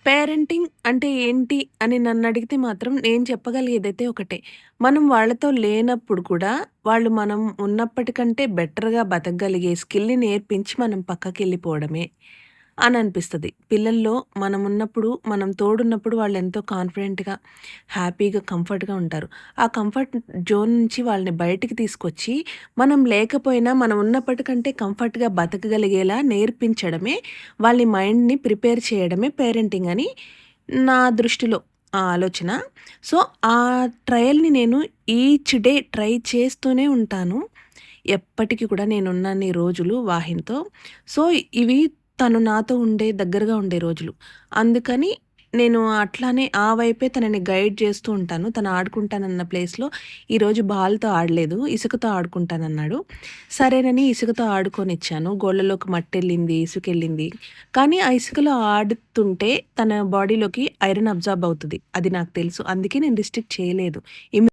Parenting అంటే ఏంటి అని నన్నడిగితే మాత్రం నేను చెప్పగలిగేదైతే ఒకటే. మనం వాళ్ళతో లేనప్పుడు కూడా వాళ్ళు మనం ఉన్నప్పటికంటే బెటర్‌గా బతకగలిగే స్కిల్‌ని నేర్పించి మనం పక్కకెళ్ళిపోవడమే అననిపిస్తది. పిల్లల్లో మనమున్నప్పుడు, మనం తోడున్నప్పుడు వాళ్ళెంతో కాన్ఫిడెంట్‌గా, హ్యాపీగా, కంఫర్ట్‌గా ఉంటారు. ఆ కంఫర్ట్ జోన్ నుంచి వాళ్ళని బయటికి తీసుకొచ్చి, మనం లేకపోయినా మనం ఉన్నప్పటికంటే కంఫర్ట్‌గా బతకగలిగేలా నేర్పించడమే, వాళ్ళ మైండ్‌ని ప్రిపేర్ చేయడమే పేరెంటింగ్ అని నా దృష్టిలో ఆ ఆలోచన. సో, ఆ ట్రయల్‌ని నేను ఈచ్ డే ట్రై చేస్తూనే ఉంటాను. ఎప్పటికి కూడా నేనున్నన్ని రోజులు వాహినితో. సో, ఇవి తను నాతో దగ్గరగా ఉండే రోజులు. అందుకని నేను అట్లానే ఆ వైపే తనని గైడ్ చేస్తూ ఉంటాను. తను ఆడుకుంటానన్న ప్లేస్‌లో ఈరోజు బాల్‌తో ఆడలేదు. ఇసుకతో ఆడుకుంటానన్నాడు. సరేనని ఇసుకతో ఆడుకోనిచ్చాను. గోళ్ళలోకి మట్టెళ్ళింది, ఇసుకెళ్ళింది. కానీ ఆ ఇసుకలో ఆడుతుంటే తన బాడీలోకి ఐరన్ అబ్జార్బ్ అవుతది. అది నాకు తెలుసు. అందుకే నేను రిస్ట్రిక్ట్ చేయలేదు.